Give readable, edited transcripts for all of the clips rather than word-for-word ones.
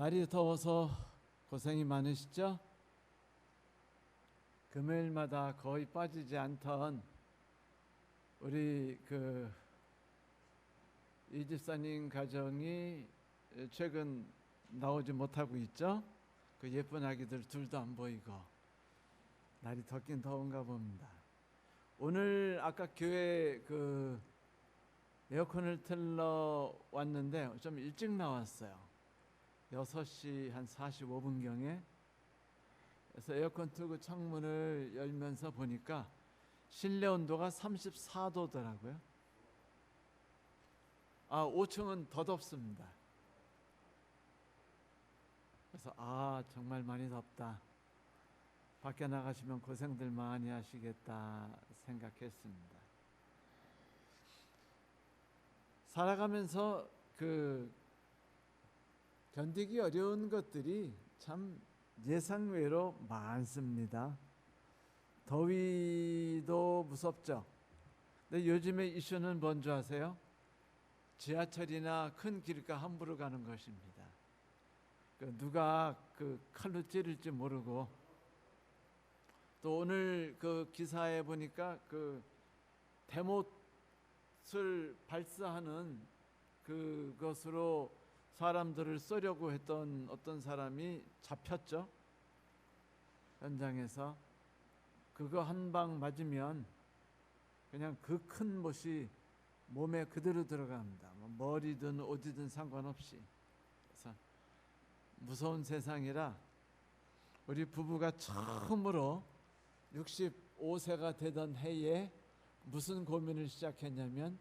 날이 더워서 고생이 많으시죠? 금요일마다 거의 빠지지 않던 우리 이 집사님 가정이 최근 나오지 못하고 있죠? 그 예쁜 아기들 둘도 안 보이고 날이 덥긴 더운가 봅니다. 오늘 아까 교회 에어컨을 틀러 왔는데 좀 일찍 나왔어요. 6시 한 45분경에. 그래서 에어컨 틀고 창문을 열면서 보니까 실내 온도가 34도더라고요. 5층은 더 덥습니다. 그래서 정말 많이 덥다. 밖에 나가시면 고생들 많이 하시겠다 생각했습니다. 살아가면서 견디기 어려운 것들이 참 예상외로 많습니다. 더위도 무섭죠. 근데 요즘의 이슈는 뭔지 아세요? 지하철이나 큰 길가 함부로 가는 것입니다. 누가 칼로 찌를지 모르고, 또 오늘 기사에 보니까 대못을 발사하는 그것으로 사람들을 쏘려고 했던 어떤 사람이 잡혔죠. 현장에서. 그거 한 방 맞으면 그냥 그 큰 못이 몸에 그대로 들어갑니다. 머리든 어디든 상관없이. 그래서 무서운 세상이라 우리 부부가 처음으로 65세가 되던 해에 무슨 고민을 시작했냐면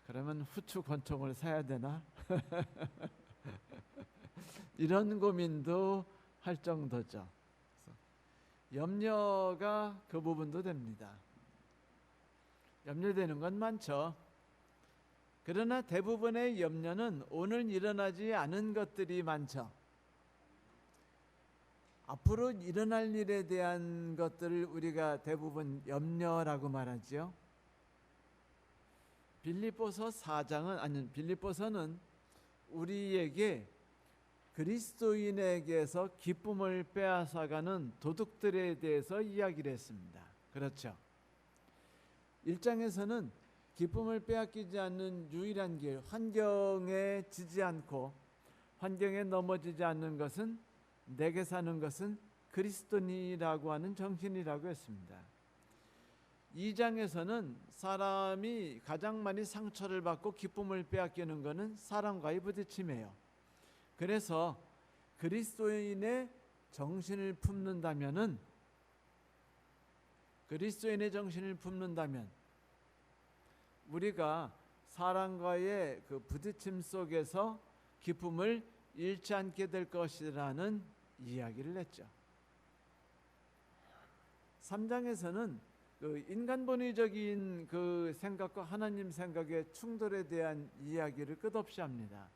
그러면 후추 권총을 사야 되나? 이런 고민도 할 정도죠. 염려가 그 부분도 됩니다. 염려되는 건 많죠. 그러나 대부분의 염려는 오늘 일어나지 않은 것들이 많죠. 앞으로 일어날 일에 대한 것들을 우리가 대부분 염려라고 말하지요. 빌립보서는 우리에게 그리스도인에게서 기쁨을 빼앗아가는 도둑들에 대해서 이야기를 했습니다. 그렇죠. 1장에서는 기쁨을 빼앗기지 않는 유일한 길, 환경에 지지 않고 환경에 넘어지지 않는 것은, 내게 사는 것은 그리스도니라고 하는 정신이라고 했습니다. 2장에서는 사람이 가장 많이 상처를 받고 기쁨을 빼앗기는 것은 사람과의 부딪힘이에요. 그래서 그리스도인의 정신을 품는다면 우리가 사람과의 부딪힘 속에서 기쁨을 잃지 않게 될 것이라는 이야기를 했죠. 3장에서는 인간 본의적인 생각과 하나님 생각의 충돌에 대한 이야기를 끝없이 합니다.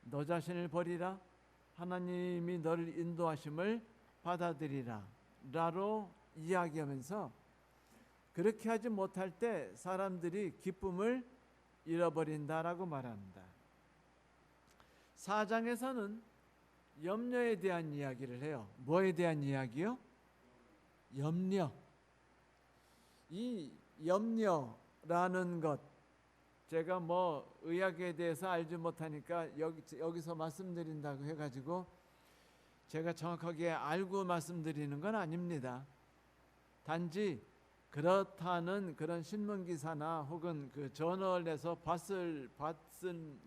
너 자신을 버리라, 하나님이 너를 인도하심을 받아들이라 라로 이야기하면서 그렇게 하지 못할 때 사람들이 기쁨을 잃어버린다라고 말합니다. 4장에서는 염려에 대한 이야기를 해요. 뭐에 대한 이야기요? 염려. 이 염려라는 것, 제가 의학에 대해서 알지 못하니까 여기서 말씀드린다고 해가지고 제가 정확하게 알고 말씀드리는 건 아닙니다. 단지 그렇다는 그런 신문기사나 혹은 저널에서 봤을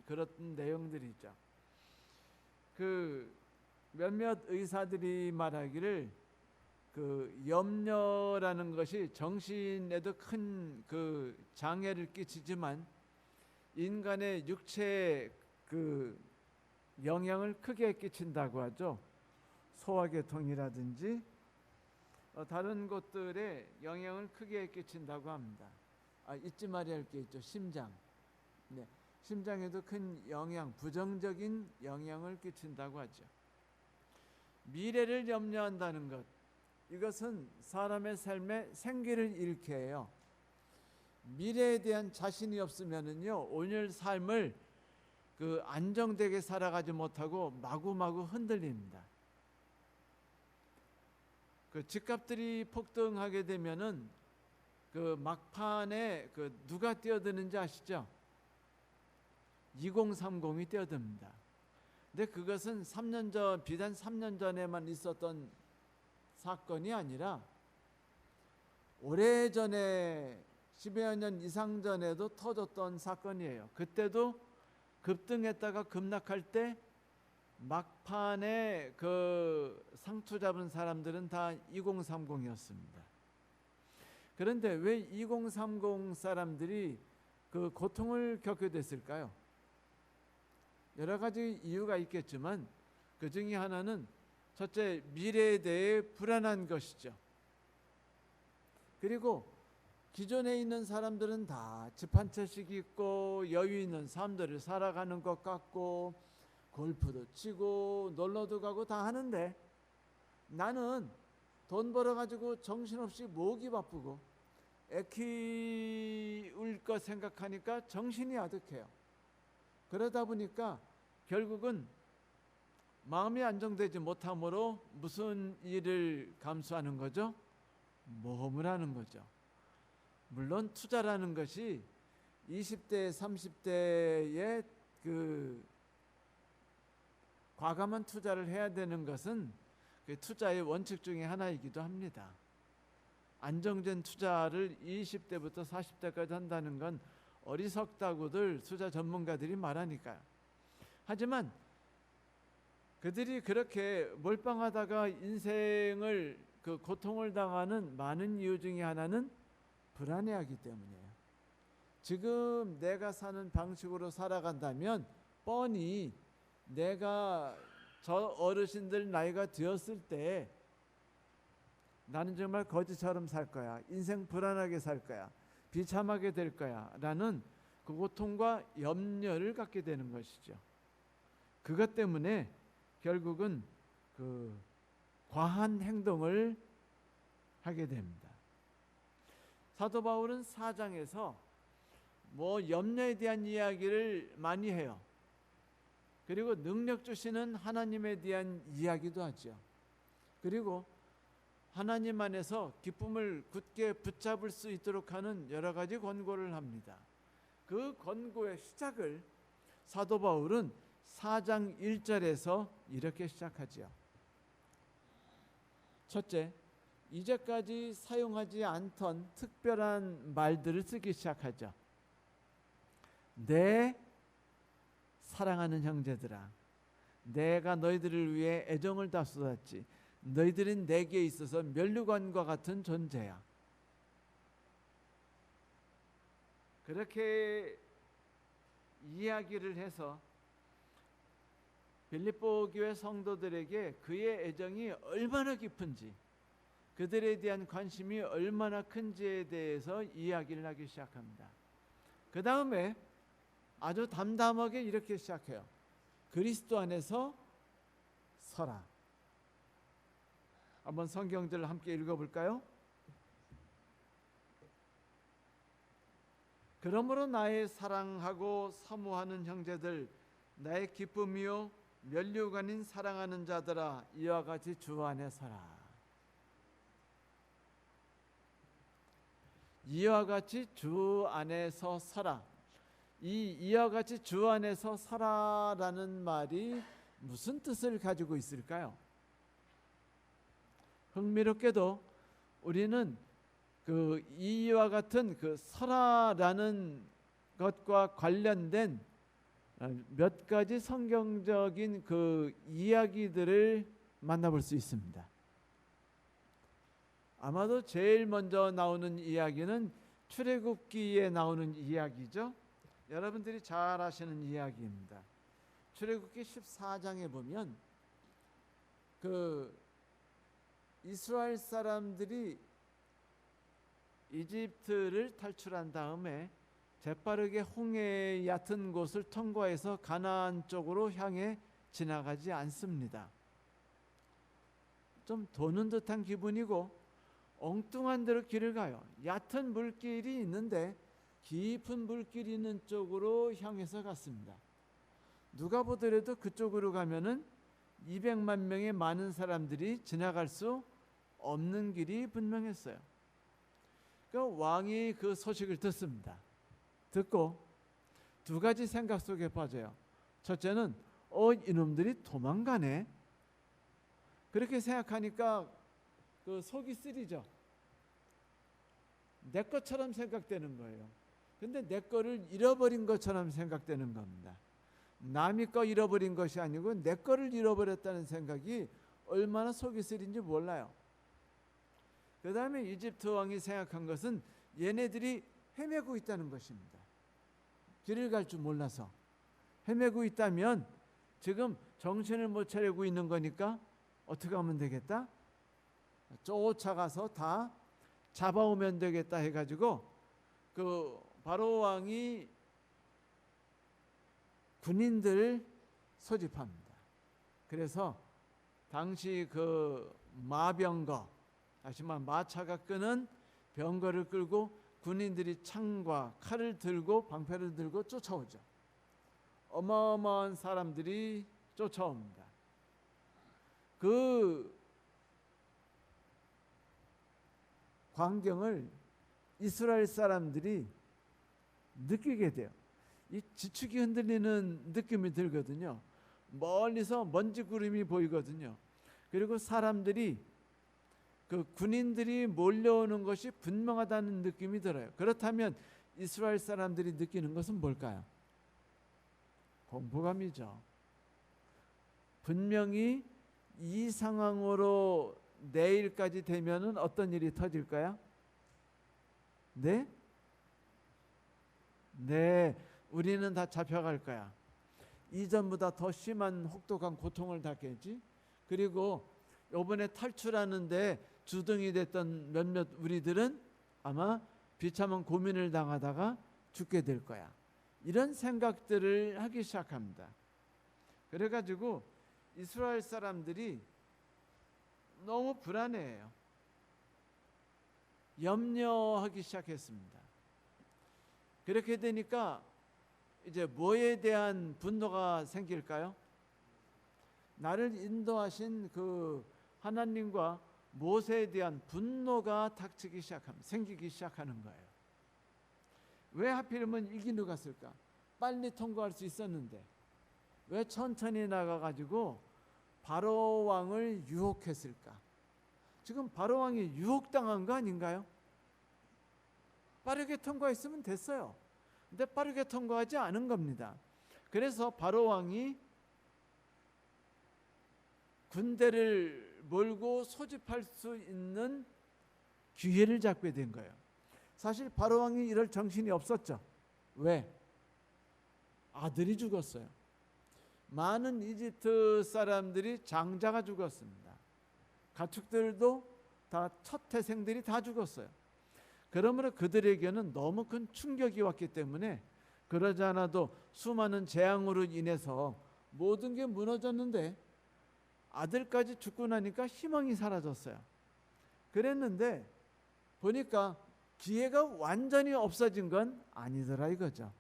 그런 내용들이 있죠. 몇몇 의사들이 말하기를 염려라는 것이 정신에도 큰 장애를 끼치지만 인간의 육체에 영향을 크게 끼친다고 하죠. 소화계통이라든지 다른 것들에 영향을 크게 끼친다고 합니다. 잊지 말아야 할 게 있죠. 심장. 네, 심장에도 큰 부정적인 영향을 끼친다고 하죠. 미래를 염려한다는 것, 이것은 사람의 삶의 생기를 잃게 해요. 미래에 대한 자신이 없으면은요, 오늘 삶을 그 안정되게 살아가지 못하고 마구마구 흔들립니다. 그 집값들이 폭등하게 되면은 그 막판에 그 누가 뛰어드는지 아시죠? 2030이 뛰어듭니다. 근데 그것은 3년 전, 비단 3년 전에만 있었던 사건이 아니라 오래전에 10여 년 이상 전에도 터졌던 사건이에요. 그때도 급등했다가 급락할 때 막판에 그 상투 잡은 사람들은 다 2030이었습니다. 그런데 왜 2030 사람들이 그 고통을 겪게 됐을까요? 여러 가지 이유가 있겠지만 그 중에 하나는 첫째, 미래에 대해 불안한 것이죠. 그리고 기존에 있는 사람들은 다 집 한 채씩 있고 여유 있는 삶들을 살아가는 것 같고 골프도 치고 놀러도 가고 다 하는데 나는 돈 벌어가지고 정신없이 모으기 바쁘고 애 키울 것 생각하니까 정신이 아득해요. 그러다 보니까 결국은 마음이 안정되지 못함으로 무슨 일을 감수하는 거죠? 모험을 하는 거죠. 물론 투자라는 것이 20대, 30대에 그 과감한 투자를 해야 되는 것은 그 투자의 원칙 중에 하나이기도 합니다. 안정된 투자를 20대부터 40대까지 한다는 건 어리석다고들 투자 전문가들이 말하니까요. 하지만 그들이 그렇게 몰빵하다가 인생을 그 고통을 당하는 많은 이유 중에 하나는 불안해하기 때문이에요. 지금 내가 사는 방식으로 살아간다면 뻔히 내가 저 어르신들 나이가 되었을 때 나는 정말 거지처럼 살 거야. 인생 불안하게 살 거야. 비참하게 될 거야. 라는 그 고통과 염려를 갖게 되는 것이죠. 그것 때문에 결국은 그 과한 행동을 하게 됩니다. 사도 바울은 4장에서 뭐 염려에 대한 이야기를 많이 해요. 그리고 능력 주시는 하나님에 대한 이야기도 하죠. 그리고 하나님 안에서 기쁨을 굳게 붙잡을 수 있도록 하는 여러 가지 권고를 합니다. 그 권고의 시작을 사도 바울은 4장 1절에서 이렇게 시작하지요. 첫째, 이제까지 사용하지 않던 특별한 말들을 쓰기 시작하죠. 내 사랑하는 형제들아, 내가 너희들을 위해 애정을 다 쏟았지. 너희들은 내게 있어서 면류관과 같은 존재야. 그렇게 이야기를 해서 빌립보 교회 성도들에게 그의 애정이 얼마나 깊은지, 그들에 대한 관심이 얼마나 큰지에 대해서 이야기를 하기 시작합니다. 그 다음에 아주 담담하게 이렇게 시작해요. 그리스도 안에서 서라. 한번 성경들을 함께 읽어볼까요? 그러므로 나의 사랑하고 사모하는 형제들, 나의 기쁨이요 면류관인 사랑하는 자들아, 이와 같이 주 안에 서라. 이와 같이 주 안에서 서라. 이와 같이 주 안에서 서라라는 말이 무슨 뜻을 가지고 있을까요? 흥미롭게도 우리는 그 이와 같은 그 서라라는 것과 관련된 몇 가지 성경적인 그 이야기들을 만나볼 수 있습니다. 아마도 제일 먼저 나오는 이야기는 출애굽기에 나오는 이야기죠. 여러분들이 잘 아시는 이야기입니다. 출애굽기 14장에 보면 그 이스라엘 사람들이 이집트를 탈출한 다음에 재빠르게 홍해 얕은 곳을 통과해서 가나안 쪽으로 향해 지나가지 않습니다. 좀 도는 듯한 기분이고 엉뚱한 데로 길을 가요. 얕은 물길이 있는데 깊은 물길이 있는 쪽으로 향해서 갔습니다. 누가 보더라도 그쪽으로 가면은 200만 명의 많은 사람들이 지나갈 수 없는 길이 분명했어요. 그러니까 왕이 그 소식을 듣습니다. 듣고 두 가지 생각 속에 빠져요. 첫째는 이놈들이 도망가네. 그렇게 생각하니까 그 속이 쓰리죠. 내 것처럼 생각되는 거예요. 근데 내 거를 잃어버린 것처럼 생각되는 겁니다. 남의 거 잃어버린 것이 아니고 내 거를 잃어버렸다는 생각이 얼마나 속이 쓰린지 몰라요. 그 다음에 이집트 왕이 생각한 것은 얘네들이 헤매고 있다는 것입니다. 길을 갈 줄 몰라서 헤매고 있다면 지금 정신을 못 차리고 있는 거니까 어떻게 하면 되겠다? 쫓아가서 다 잡아오면 되겠다 해가지고 그 바로 왕이 군인들을 소집합니다. 그래서 당시 그 마병거, 다시 말해 마차가 끄는 병거를 끌고 군인들이 창과 칼을 들고 방패를 들고 쫓아오죠. 어마어마한 사람들이 쫓아옵니다. 그 광경을 이스라엘 사람들이 느끼게 돼요. 이 지축이 흔들리는 느낌이 들거든요. 멀리서 먼지 구름이 보이거든요. 그리고 사람들이 그 군인들이 몰려오는 것이 분명하다는 느낌이 들어요. 그렇다면 이스라엘 사람들이 느끼는 것은 뭘까요? 공포감이죠. 분명히 이 상황으로 내일까지 되면은 어떤 일이 터질까요? 네? 네, 우리는 다 잡혀갈 거야. 이전보다 더 심한 혹독한 고통을 받겠지. 그리고 이번에 탈출하는데 주둥이 됐던 몇몇 우리들은 아마 비참한 고민을 당하다가 죽게 될 거야. 이런 생각들을 하기 시작합니다. 그래가지고 이스라엘 사람들이 너무 불안해해요. 염려하기 시작했습니다. 그렇게 되니까 이제 뭐에 대한 분노가 생길까요? 나를 인도하신 그 하나님과 모세에 대한 분노가 닥치기 시작합니다. 생기기 시작하는 거예요. 왜 하필이면 이기누 갔을까? 빨리 통과할 수 있었는데 왜 천천히 나가가지고 바로 왕을 유혹했을까? 지금 바로 왕이 유혹당한 거 아닌가요? 빠르게 통과했으면 됐어요. 근데 빠르게 통과하지 않은 겁니다. 그래서 바로 왕이 군대를 몰고 소집할 수 있는 기회를 잡게 된 거예요. 사실 바로 왕이 이럴 정신이 없었죠. 왜? 아들이 죽었어요. 많은 이집트 사람들이 장자가 죽었습니다. 가축들도 다 첫 태생들이 다 죽었어요. 그러므로 그들에게는 너무 큰 충격이 왔기 때문에 그러지 않아도 수많은 재앙으로 인해서 모든 게 무너졌는데 아들까지 죽고 나니까 희망이 사라졌어요. 그랬는데 보니까 기회가 완전히 없어진 건 아니더라 이거죠.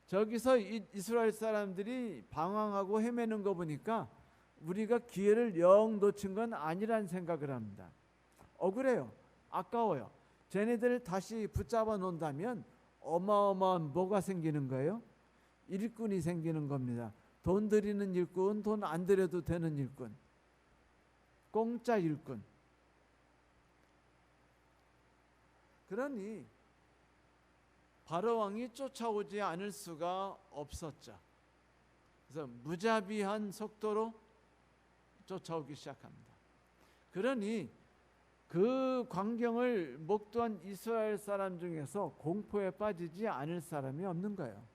저기서 이스라엘 사람들이 방황하고 헤매는 거 보니까 우리가 기회를 영 놓친 건 아니란 생각을 합니다. 억울해요. 아까워요. 쟤네들을 다시 붙잡아 놓는다면 어마어마한 뭐가 생기는 거예요? 일꾼이 생기는 겁니다. 돈 들이는 일꾼, 돈 안 들여도 되는 일꾼, 공짜 일꾼. 그러니 바로 왕이 쫓아오지 않을 수가 없었죠. 그래서 무자비한 속도로 쫓아오기 시작합니다. 그러니 그 광경을 목도한 이스라엘 사람 중에서 공포에 빠지지 않을 사람이 없는 거예요.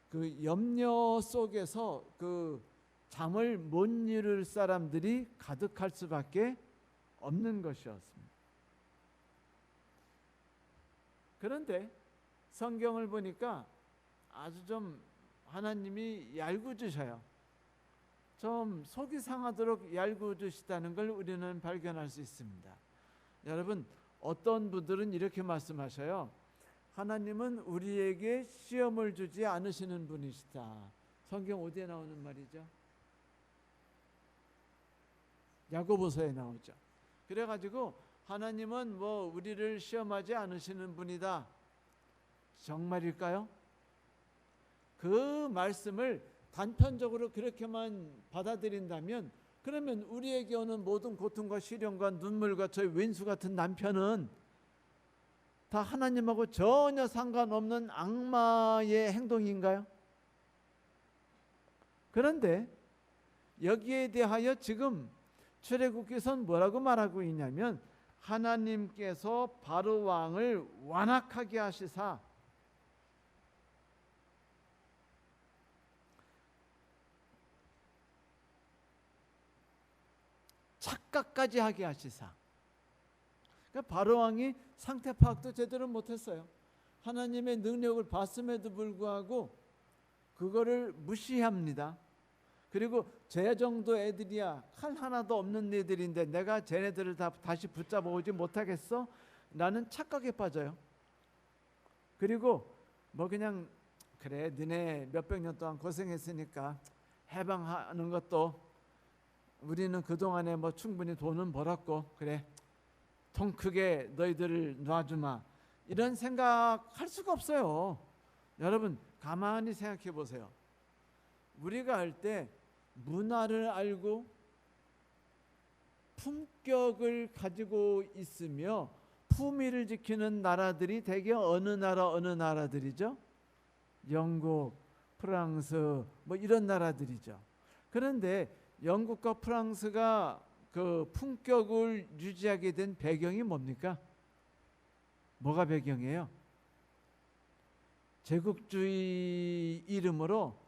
그 염려 속에서 그 잠을 못 이룰 사람들이 가득할 수밖에 없는 것이었습니다. 그런데 성경을 보니까 아주 좀 하나님이 얄궂으셔요. 좀 속이 상하도록 얄궂으시다는 걸 우리는 발견할 수 있습니다. 여러분, 어떤 분들은 이렇게 말씀하셔요. 하나님은 우리에게 시험을 주지 않으시는 분이시다. 성경 어디에 나오는 말이죠? 야고보서에 나오죠. 그래가지고 하나님은 뭐 우리를 시험하지 않으시는 분이다. 정말일까요? 그 말씀을 단편적으로 그렇게만 받아들인다면, 그러면 우리에게 오는 모든 고통과 시련과 눈물과 저희 왼수 같은 남편은 다 하나님하고 전혀 상관없는 악마의 행동인가요? 그런데 여기에 대하여 지금 출애굽기서는 뭐라고 말하고 있냐면, 하나님께서 바로 왕을 완악하게 하시사 착각까지 하게 하시사. 그러니까 바로 왕이 상태 파악도 제대로 못했어요. 하나님의 능력을 봤음에도 불구하고 그거를 무시합니다. 그리고 제 정도 애들이야, 칼 하나도 없는 애들인데 내가 쟤네들을 다 다시 붙잡아 오지 못하겠어? 라는 착각에 빠져요. 그리고 뭐 그냥 그래, 너네 몇백 년 동안 고생했으니까 해방하는 것도 우리는 그동안에 뭐 충분히 돈은 벌었고, 그래 통 크게 너희들을 놔주마, 이런 생각할 수가 없어요. 여러분 가만히 생각해 보세요. 우리가 할 때 문화를 알고 품격을 가지고 있으며 품위를 지키는 나라들이 대개 어느 나라들이죠? 영국, 프랑스 뭐 이런 나라들이죠. 그런데 영국과 프랑스가 그 품격을 유지하게 된 배경이 뭡니까? 뭐가 배경이에요? 제국주의 이름으로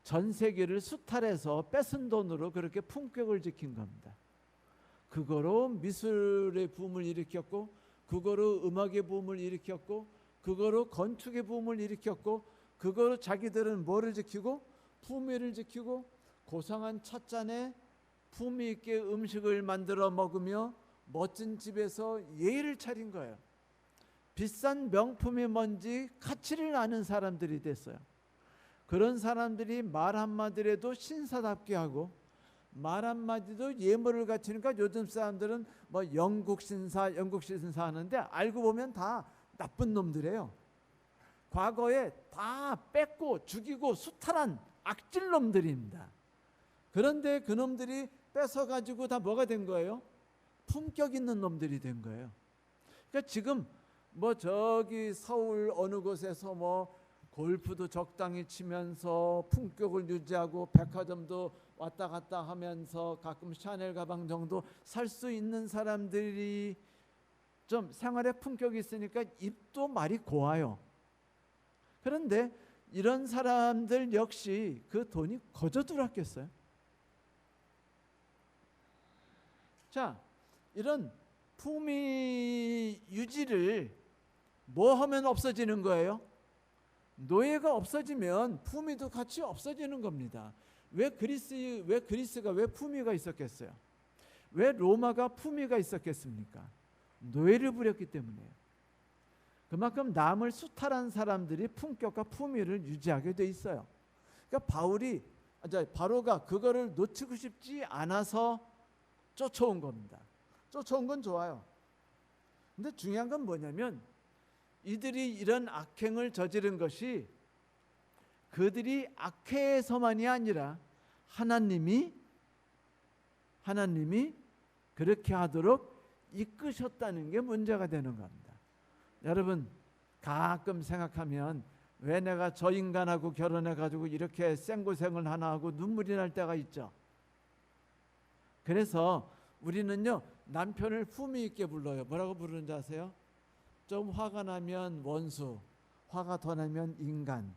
전 세계를 수탈해서 뺏은 돈으로 그렇게 품격을 지킨 겁니다. 그거로 미술의 붐을 일으켰고, 그거로 음악의 붐을 일으켰고, 그거로 건축의 붐을 일으켰고, 그거로 자기들은 뭐를 지키고? 품위를 지키고 고상한 찻잔에 품위 있게 음식을 만들어 먹으며 멋진 집에서 예의를 차린 거예요. 비싼 명품이 뭔지 가치를 아는 사람들이 됐어요. 그런 사람들이 말 한마디라도 신사답게 하고 말 한마디도 예물을 갖추니까 요즘 사람들은 뭐 영국 신사 하는데 알고 보면 다 나쁜 놈들이에요. 과거에 다 뺏고 죽이고 수탈한 악질 놈들입니다. 그런데 그 놈들이 뺏어가지고 다 뭐가 된 거예요? 품격 있는 놈들이 된 거예요. 그러니까 지금 뭐 저기 서울 어느 곳에서 뭐 골프도 적당히 치면서 품격을 유지하고 백화점도 왔다 갔다 하면서 가끔 샤넬 가방 정도 살 수 있는 사람들이 좀 생활에 품격이 있으니까 입도 말이 고와요. 그런데 이런 사람들 역시 그 돈이 거저 들었겠어요? 자, 이런 품위 유지를 뭐 하면 없어지는 거예요? 노예가 없어지면 품위도 같이 없어지는 겁니다. 왜 그리스가 왜 품위가 있었겠어요? 왜 로마가 품위가 있었겠습니까? 노예를 부렸기 때문이에요. 그만큼 남을 수탈한 사람들이 품격과 품위를 유지하게 돼 있어요. 그러니까 바로가 그거를 놓치고 싶지 않아서 쫓아온 겁니다. 쫓아온 건 좋아요. 근데 중요한 건 뭐냐면 이들이 이런 악행을 저지른 것이 그들이 악해서만이 아니라 하나님이 그렇게 하도록 이끄셨다는 게 문제가 되는 겁니다. 여러분 가끔 생각하면 왜 내가 저 인간하고 결혼해가지고 이렇게 생고생을 하나 하고 눈물이 날 때가 있죠. 그래서 우리는요 남편을 품위 있게 불러요. 뭐라고 부르는지 아세요? 좀 화가 나면 원수, 화가 더 나면 인간,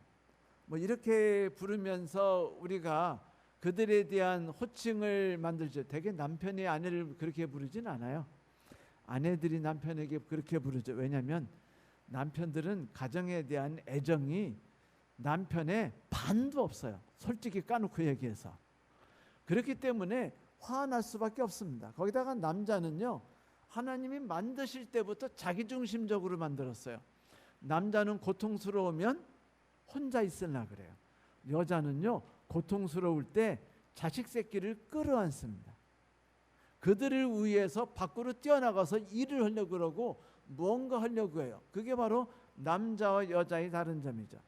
뭐 이렇게 부르면서 우리가 그들에 대한 호칭을 만들죠. 대개 남편이 아내를 그렇게 부르진 않아요. 아내들이 남편에게 그렇게 부르죠. 왜냐하면 남편들은 가정에 대한 애정이 남편의 반도 없어요. 솔직히 까놓고 얘기해서. 그렇기 때문에 화날 수밖에 없습니다. 거기다가 남자는요 하나님이 만드실 때부터 자기중심적으로 만들었어요. 남자는 고통스러우면 혼자 있으려 그래요. 여자는요, 고통스러울 때 자식 새끼를 끌어안습니다. 그들을 위해서 밖으로 뛰어나가서 일을 하려고 그러고 무언가 하려고 해요. 그게 바로 남자와 여자의 다른 점이죠.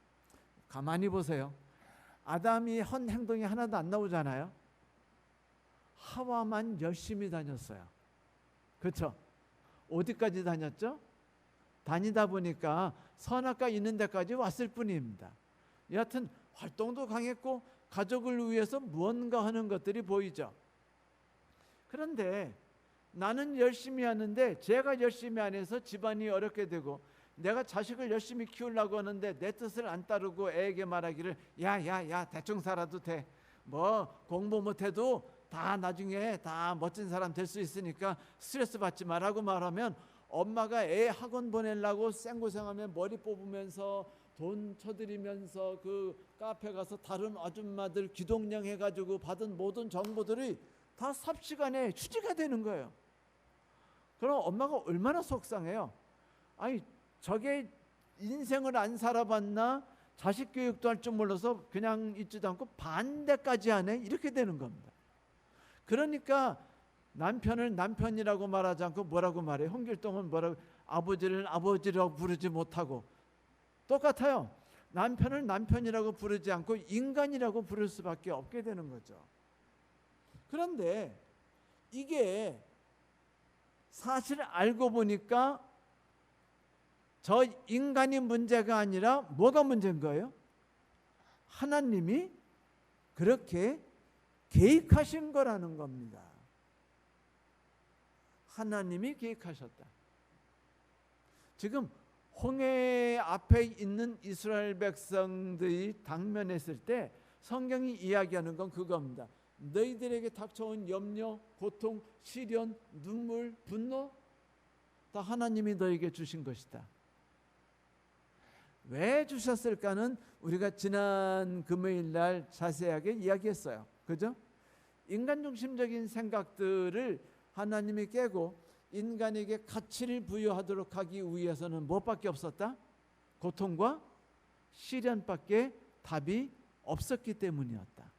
가만히 보세요. 아담이 한 행동이 하나도 안 나오잖아요. 하와만 열심히 다녔어요. 그렇죠? 어디까지 다녔죠? 다니다 보니까 선악과 있는 데까지 왔을 뿐입니다. 여하튼 활동도 강했고 가족을 위해서 무언가 하는 것들이 보이죠. 그런데 나는 열심히 하는데 제가 열심히 안 해서 집안이 어렵게 되고, 내가 자식을 열심히 키우려고 하는데 내 뜻을 안 따르고 애에게 말하기를 야야야 대충 살아도 돼, 뭐 공부 못해도 다 나중에 다 멋진 사람 될 수 있으니까 스트레스 받지 말라고 말하면, 엄마가 애 학원 보내려고 생고생하며 머리 뽑으면서 돈 쳐들이면서 그 카페 가서 다른 아줌마들 기동령 해가지고 받은 모든 정보들이 다 삽시간에 휴지가 되는 거예요. 그럼 엄마가 얼마나 속상해요. 아니 저게 인생을 안 살아봤나, 자식 교육도 할 줄 몰라서 그냥 있지도 않고 반대까지 하네, 이렇게 되는 겁니다. 그러니까 남편을 남편이라고 말하지 않고 뭐라고 말해요? 홍길동은 뭐라고, 아버지를 아버지라고 부르지 못하고, 똑같아요. 남편을 남편이라고 부르지 않고 인간이라고 부를 수밖에 없게 되는 거죠. 그런데 이게 사실 알고 보니까 저 인간이 문제가 아니라 뭐가 문제인 거예요? 하나님이 그렇게 계획하신 거라는 겁니다. 하나님이 계획하셨다. 지금 홍해 앞에 있는 이스라엘 백성들이 당면했을 때 성경이 이야기하는 건 그겁니다. 너희들에게 닥쳐온 염려, 고통, 시련, 눈물, 분노 다 하나님이 너에게 주신 것이다. 왜 주셨을까는 우리가 지난 금요일 날 자세하게 이야기했어요. 그죠? 인간 중심적인 생각들을 하나님이 깨고 인간에게 가치를 부여하도록 하기 위해서는 무엇밖에 없었다? 고통과 시련밖에 답이 없었기 때문이었다.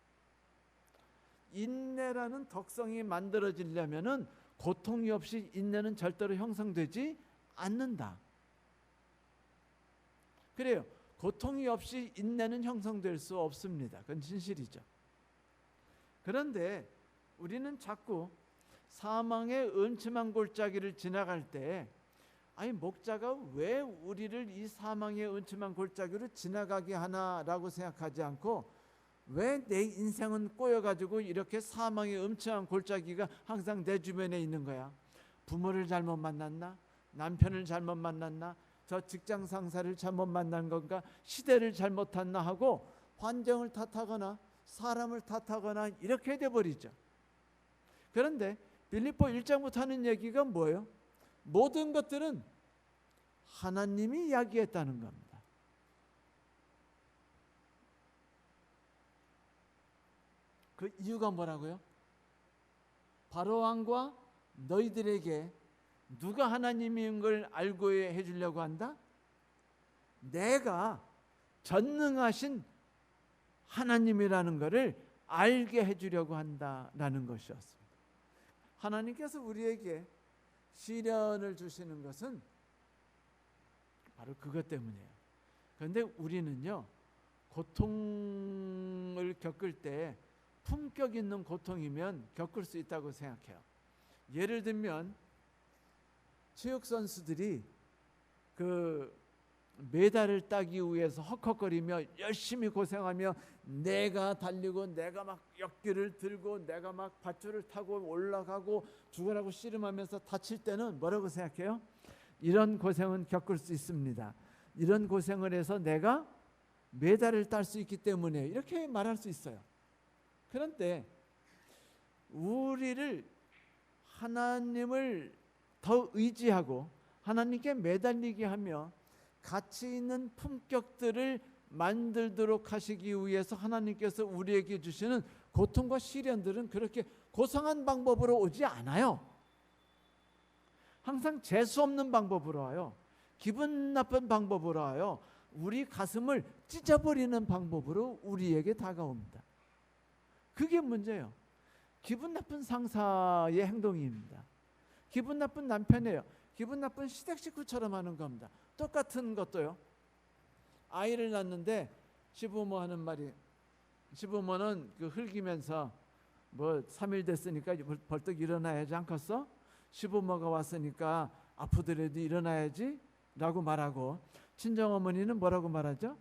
인내라는 덕성이 만들어지려면은 고통이 없이 인내는 절대로 형성되지 않는다. 그래요. 고통이 없이 인내는 형성될 수 없습니다. 그건 진실이죠. 그런데 우리는 자꾸 사망의 음침한 골짜기를 지나갈 때, 아니 목자가 왜 우리를 이 사망의 음침한 골짜기로 지나가게 하나라고 생각하지 않고, 왜 내 인생은 꼬여가지고 이렇게 사망의 음침한 골짜기가 항상 내 주변에 있는 거야? 부모를 잘못 만났나? 남편을 잘못 만났나? 저 직장 상사를 잘못 만난 건가? 시대를 잘못 탔나 하고 환경을 탓하거나 사람을 탓하거나 이렇게 돼버리죠. 그런데 빌립보 1장부터 하는 얘기가 뭐예요? 모든 것들은 하나님이 이야기했다는 겁니다. 그 이유가 뭐라고요? 바로왕과 너희들에게 누가 하나님인 걸 알고 해주려고 한다? 내가 전능하신 하나님이라는 것을 알게 해주려고 한다라는 것이었습니다. 하나님께서 우리에게 시련을 주시는 것은 바로 그것 때문이에요. 그런데 우리는요, 고통을 겪을 때 품격 있는 고통이면 겪을 수 있다고 생각해요. 예를 들면 체육 선수들이 그 메달을 따기 위해서 헉헉거리며 열심히 고생하며 내가 달리고 내가 막 역기를 들고 내가 막 밧줄을 타고 올라가고 죽으라고 씨름하면서 다칠 때는 뭐라고 생각해요? 이런 고생은 겪을 수 있습니다. 이런 고생을 해서 내가 메달을 딸 수 있기 때문에 이렇게 말할 수 있어요. 그런데 우리를 하나님을 더 의지하고 하나님께 매달리게 하며 가치 있는 품격들을 만들도록 하시기 위해서 하나님께서 우리에게 주시는 고통과 시련들은 그렇게 고상한 방법으로 오지 않아요. 항상 재수 없는 방법으로 와요. 기분 나쁜 방법으로 하여 우리 가슴을 찢어버리는 방법으로 우리에게 다가옵니다. 그게 문제예요. 기분 나쁜 상사의 행동입니다. 기분 나쁜 남편이에요. 기분 나쁜 시댁 식구처럼 하는 겁니다. 똑같은 것도요. 아이를 낳는데 시부모 하는 말이, 시부모는 그 흘기면서 뭐 3일 됐으니까 벌떡 일어나야지 않겠어? 시부모가 왔으니까 아프더라도 일어나야지 라고 말하고, 친정어머니는 뭐라고 말하죠?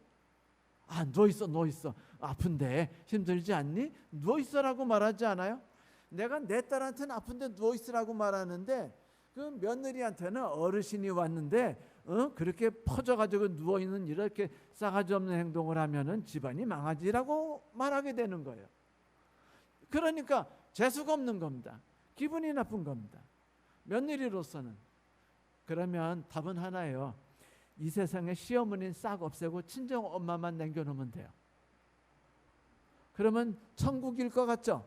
아, 누워있어 누워있어, 아픈데 힘들지 않니? 누워있어라고 말하지 않아요? 내가 내 딸한테는 아픈데 누워있으라고 말하는데 그 며느리한테는 어르신이 왔는데 그렇게 퍼져가지고 누워있는 이렇게 싸가지 없는 행동을 하면은 집안이 망하지라고 말하게 되는 거예요. 그러니까 재수가 없는 겁니다. 기분이 나쁜 겁니다. 며느리로서는. 그러면 답은 하나예요. 이 세상에 시어머니는 싹 없애고 친정 엄마만 남겨놓으면 돼요. 그러면 천국일 것 같죠?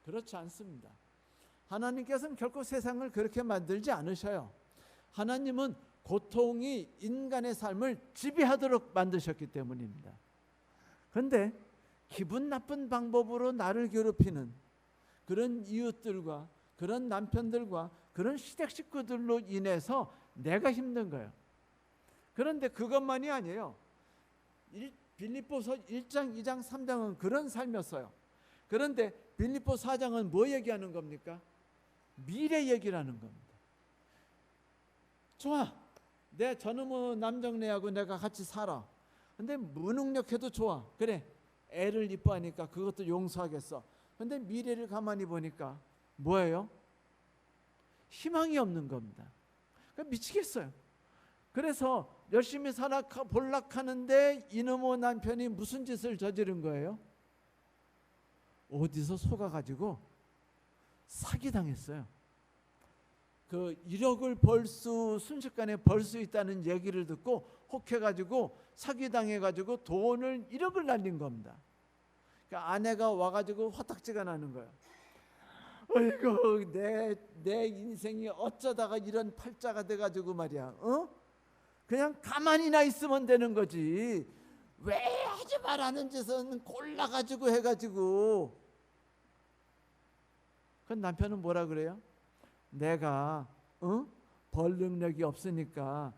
그렇지 않습니다. 하나님께서는 결코 세상을 그렇게 만들지 않으셔요. 하나님은 고통이 인간의 삶을 지배하도록 만드셨기 때문입니다. 그런데 기분 나쁜 방법으로 나를 괴롭히는 그런 이웃들과 그런 남편들과 그런 시댁 식구들로 인해서 내가 힘든 거예요. 그런데 그것만이 아니에요. 빌립보서 1장, 2장, 3장은 그런 삶이었어요. 그런데 빌립보 4장은 뭐 얘기하는 겁니까? 미래 얘기라는 겁니다. 좋아, 내 저놈의 남정네하고 내가 같이 살아. 근데 무능력해도 좋아. 그래, 애를 이뻐하니까 그것도 용서하겠어. 근데 미래를 가만히 보니까 뭐예요? 희망이 없는 겁니다. 그러니까 미치겠어요. 그래서 열심히 살아 볼락하는데 이놈의 남편이 무슨 짓을 저지른 거예요? 어디서 속아가지고 사기당했어요. 그 1억을 순식간에 벌 수 있다는 얘기를 듣고 혹해가지고 사기당해가지고 돈을 1억을 날린 겁니다. 그러니까 아내가 와가지고 화딱지가 나는 거예요. 어이구, 내 인생이 어쩌다가 이런 팔자가 돼가지고 말이야. 그냥 가만히나 있으면 되는 거지. 왜 하지 말라는 짓은 골라가지고 해가지고. 그 남편은 뭐라 그래요? 내가 벌 능력이 없으니까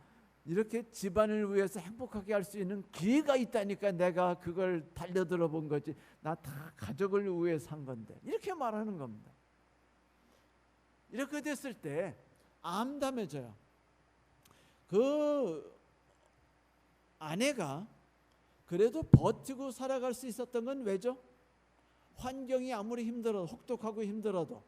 이렇게 집안을 위해서 행복하게 할 수 있는 기회가 있다니까 내가 그걸 달려들어 본 거지. 나 다 가족을 위해서 한 건데. 이렇게 말하는 겁니다. 이렇게 됐을 때 암담해져요. 그 아내가 그래도 버티고 살아갈 수 있었던 건 왜죠? 환경이 아무리 힘들어도, 혹독하고 힘들어도,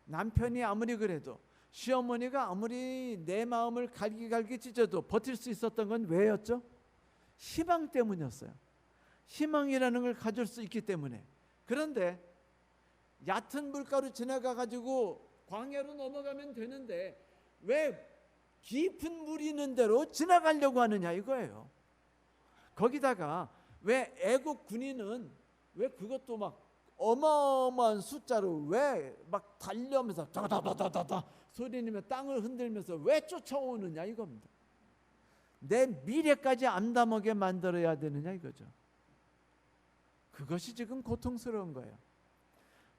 남편이 아무리 그래도, 시어머니가 아무리 내 마음을 갈기갈기 찢어도 버틸 수 있었던 건 왜였죠? 희망 때문이었어요. 희망이라는 걸 가질 수 있기 때문에. 그런데 얕은 물가로 지나가가지고 광야로 넘어가면 되는데 왜 깊은 물이 있는 대로 지나가려고 하느냐 이거예요. 거기다가 왜 애국 군인은 왜 그것도 막 어마어마한 숫자로 왜 막 달려면서 다다다다다 소리내며 땅을 흔들면서 왜 쫓아오느냐 이겁니다. 내 미래까지 암담하게 만들어야 되느냐 이거죠. 그것이 지금 고통스러운 거예요.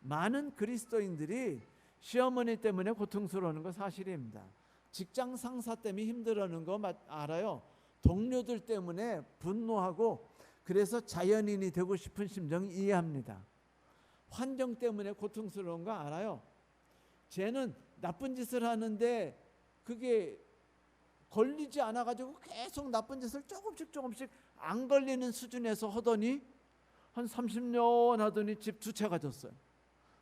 많은 그리스도인들이 시어머니 때문에 고통스러워하는 거 사실입니다. 직장 상사 때문에 힘들어하는 거 알아요. 동료들 때문에 분노하고 그래서 자연인이 되고 싶은 심정 이해합니다. 환경 때문에 고통스러운 거 알아요. 쟤는 나쁜 짓을 하는데 그게 걸리지 않아가지고 계속 나쁜 짓을 조금씩 안 걸리는 수준에서 하더니 한 30년 하더니 집 2채 가졌어요.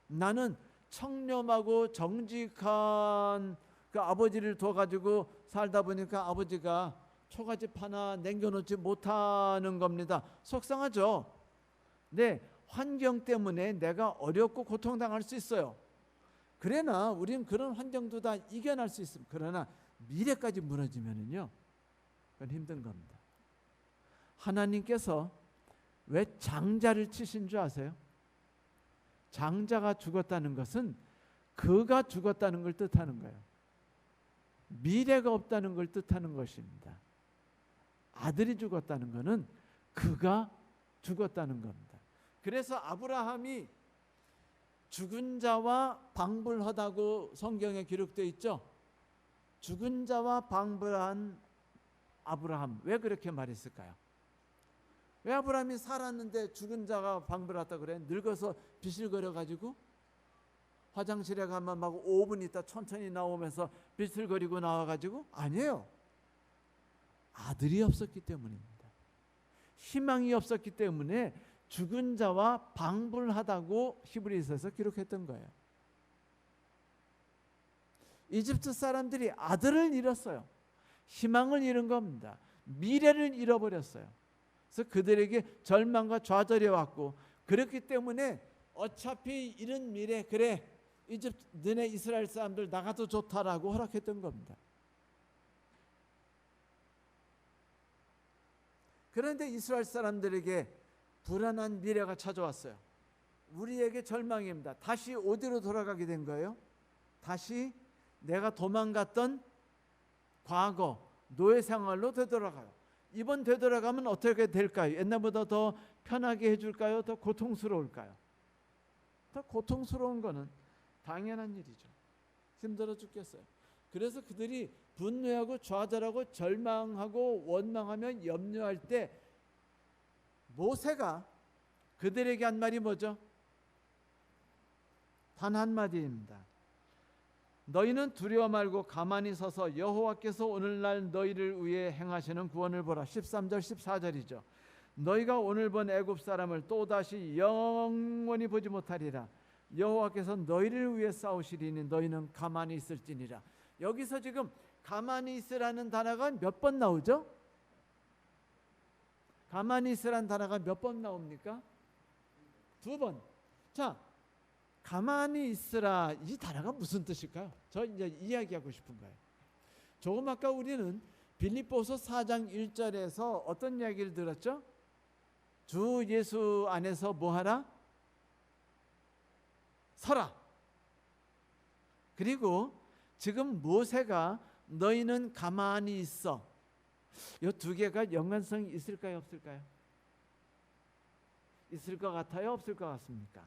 나는 청렴하고 정직한 그 아버지를 둬가지고 살다 보니까 아버지가 초가집 하나 남겨놓지 못하는 겁니다. 속상하죠? 네, 환경 때문에 내가 어렵고 고통당할 수 있어요. 그러나 우리는 그런 환경도 다 이겨낼 수 있습니다. 그러나 미래까지 무너지면은요, 그건 힘든 겁니다. 하나님께서 왜 장자를 치신 줄 아세요? 장자가 죽었다는 것은 그가 죽었다는 걸 뜻하는 거예요. 미래가 없다는 걸 뜻하는 것입니다. 아들이 죽었다는 것은 그가 죽었다는 겁니다. 그래서 아브라함이 죽은 자와 방불하다고 성경에 기록되어 있죠. 죽은 자와 방불한 아브라함, 왜 그렇게 말했을까요? 왜 아브라함이 살았는데 죽은 자가 방불하다 그래? 늙어서 비실거려 가지고 화장실에 가면 막 5분 있다 천천히 나오면서 비틀거리고 나와가지고? 아니에요. 아들이 없었기 때문입니다. 희망이 없었기 때문에 죽은 자와 방불하다고 히브리서에서 기록했던 거예요. 이집트 사람들이 아들을 잃었어요. 희망을 잃은 겁니다. 미래를 잃어버렸어요. 그래서 그들에게 절망과 좌절이 왔고, 그렇기 때문에 어차피 이런 미래, 그래 이집트 너네 이스라엘 사람들 나가도 좋다라고 허락했던 겁니다. 그런데 이스라엘 사람들에게 불안한 미래가 찾아왔어요. 우리에게 절망입니다. 다시 어디로 돌아가게 된 거예요? 다시 내가 도망갔던 과거 노예 생활로 되돌아가요. 이번 되돌아가면 어떻게 될까요? 옛날보다 더 편하게 해줄까요? 더 고통스러울까요? 더 고통스러운 거는 당연한 일이죠. 힘들어 죽겠어요. 그래서 그들이 분노하고 좌절하고 절망하고 원망하며 염려할 때 모세가 그들에게 한 말이 뭐죠? 단 한마디입니다. 너희는 두려워 말고 가만히 서서 여호와께서 오늘날 너희를 위해 행하시는 구원을 보라. 13절 14절이죠. 너희가 오늘 본 애굽 사람을 또다시 영원히 보지 못하리라. 여호와께서 너희를 위해 싸우시리니 너희는 가만히 있을지니라. 여기서 지금 가만히 있으라는 단어가 몇 번 나오죠? 가만히 있으라는 단어가 몇 번 나옵니까? 2번. 자, 가만히 있으라, 이 단어가 무슨 뜻일까요? 저 이제 이야기하고 싶은 거예요. 조금 아까 우리는 빌립보서 4장 1절에서 어떤 이야기를 들었죠? 주 예수 안에서 뭐하라? 서라. 그리고 지금 모세가 너희는 가만히 있어. 이 두 개가 연관성이 있을까요? 없을까요? 있을 것 같아요? 없을 것 같습니까?